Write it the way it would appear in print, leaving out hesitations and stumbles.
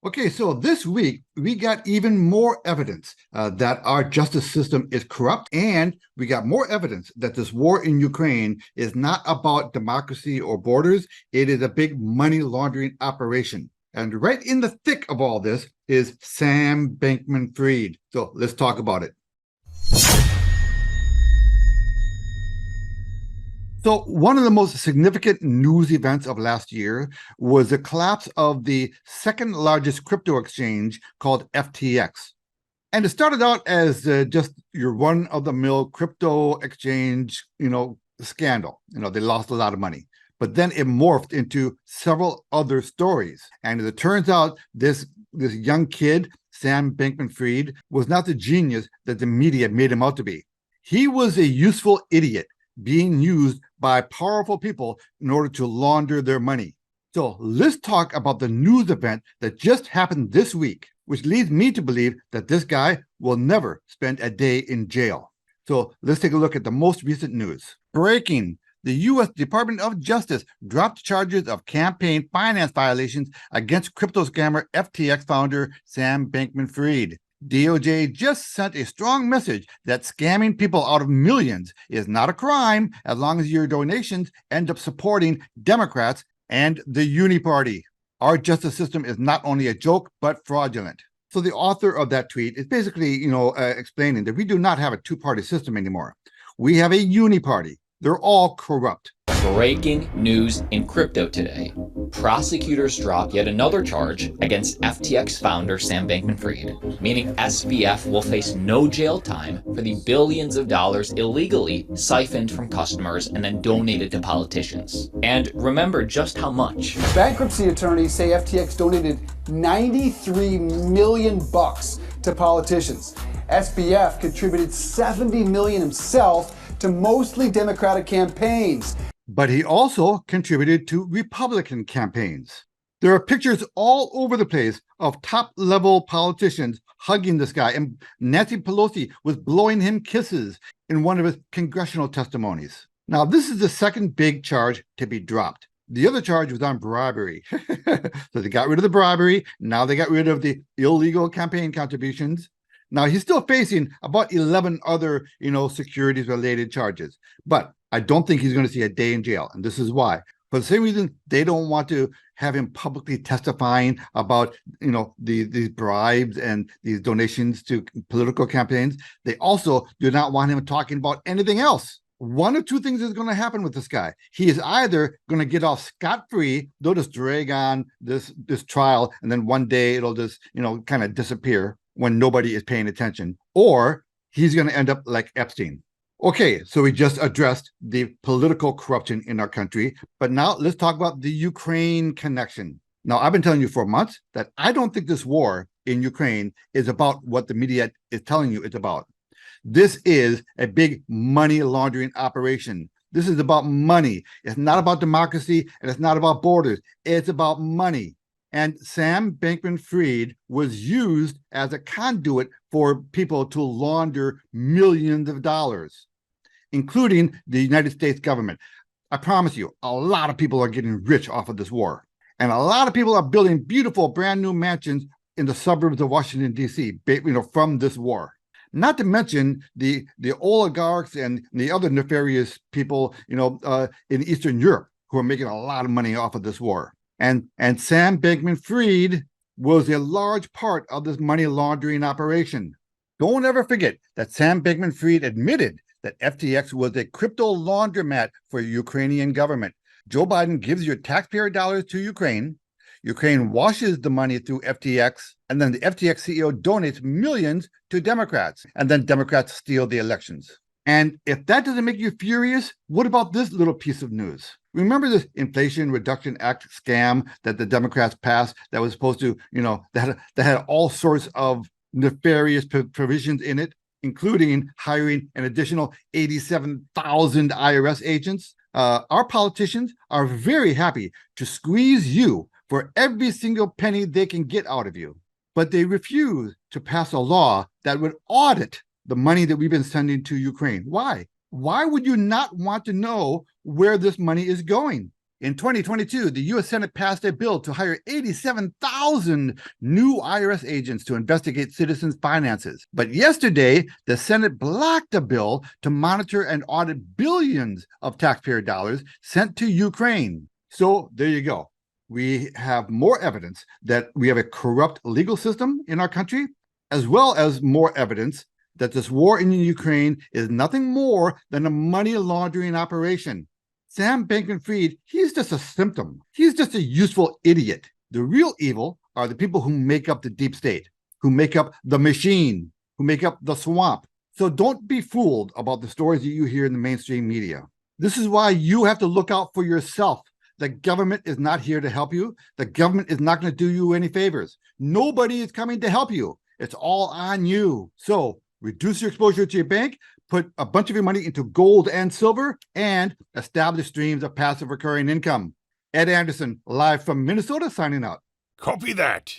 Okay, so this week we got even more evidence that our justice system is corrupt, and we got more evidence that this war in Ukraine is not about democracy or borders. It is a big money laundering operation. And right in the thick of all this is Sam Bankman Fried. So let's talk about it. So one of the most significant news events of last year was the collapse of the second largest crypto exchange called FTX. And it started out as just your run-of-the-mill crypto exchange, scandal. They lost a lot of money. But then it morphed into several other stories. And as it turns out, this young kid, Sam Bankman-Fried, was not the genius that the media made him out to be. He was a useful idiot being used by powerful people in order to launder their money. So let's talk about the news event that just happened this week, which leads me to believe that this guy will never spend a day in jail. So let's take a look at the most recent news. Breaking: the U.S. Department of Justice dropped charges of campaign finance violations against crypto scammer FTX founder Sam Bankman-Fried. DOJ just sent a strong message that scamming people out of millions is not a crime as long as your donations end up supporting Democrats and the Uni Party. Our justice system is not only a joke, but fraudulent. So the author of that tweet is basically, explaining that we do not have a two-party system anymore. We have a Uni Party. They're all corrupt. Breaking news in crypto today. Prosecutors drop yet another charge against FTX founder Sam Bankman-Fried, meaning SBF will face no jail time for the billions of dollars illegally siphoned from customers and then donated to politicians. And remember just how much. Bankruptcy attorneys say FTX donated $93 million to politicians. SBF contributed $70 million himself to mostly Democratic campaigns. But he also contributed to Republican campaigns. There are pictures all over the place of top-level politicians hugging this guy, and Nancy Pelosi was blowing him kisses in one of his congressional testimonies. Now, this is the second big charge to be dropped. The other charge was on bribery. So they got rid of the bribery. Now they got rid of the illegal campaign contributions. Now, he's still facing about 11 other, securities-related charges. But I don't think he's going to see a day in jail. And this is why. For the same reason, they don't want to have him publicly testifying about, these bribes and these donations to political campaigns. They also do not want him talking about anything else. One of two things is going to happen with this guy. He is either going to get off scot-free, they'll just drag on this trial, and then one day it'll just, kind of disappear when nobody is paying attention, or he's going to end up like Epstein. Okay, so we just addressed the political corruption in our country, but now let's talk about the Ukraine connection. Now, I've been telling you for months that I don't think this war in Ukraine is about what the media is telling you it's about. This is a big money laundering operation. This is about money. It's not about democracy, and it's not about borders. It's about money. And Sam Bankman-Fried was used as a conduit for people to launder millions of dollars, including the United States government. I promise you, a lot of people are getting rich off of this war. And a lot of people are building beautiful brand new mansions in the suburbs of Washington, D.C., from this war. Not to mention the oligarchs and the other nefarious people, in Eastern Europe who are making a lot of money off of this war. And Sam Bankman-Fried was a large part of this money laundering operation. Don't ever forget that Sam Bankman-Fried admitted that FTX was a crypto laundromat for the Ukrainian government. Joe Biden gives your taxpayer dollars to Ukraine. Ukraine washes the money through FTX, and then the FTX CEO donates millions to Democrats, and then Democrats steal the elections. And if that doesn't make you furious, what about this little piece of news? Remember this Inflation Reduction Act scam that the Democrats passed that was supposed to, that had all sorts of nefarious provisions in it, including hiring an additional 87,000 IRS agents? Our politicians are very happy to squeeze you for every single penny they can get out of you. But they refuse to pass a law that would audit the money that we've been sending to Ukraine. Why? Why would you not want to know where this money is going? In 2022, the U.S. Senate passed a bill to hire 87,000 new IRS agents to investigate citizens' finances. But yesterday, the Senate blocked a bill to monitor and audit billions of taxpayer dollars sent to Ukraine. So there you go. We have more evidence that we have a corrupt legal system in our country, as well as more evidence that this war in Ukraine is nothing more than a money laundering operation. Sam Bankman-Fried, he's just a symptom. He's just a useful idiot. The real evil are the people who make up the deep state, who make up the machine, who make up the swamp. So don't be fooled about the stories that you hear in the mainstream media. This is why you have to look out for yourself. The government is not here to help you. The government is not going to do you any favors. Nobody is coming to help you. It's all on you. So reduce your exposure to your bank, put a bunch of your money into gold and silver, and establish streams of passive recurring income. Ed Anderson, live from Minnesota, signing out. Copy that.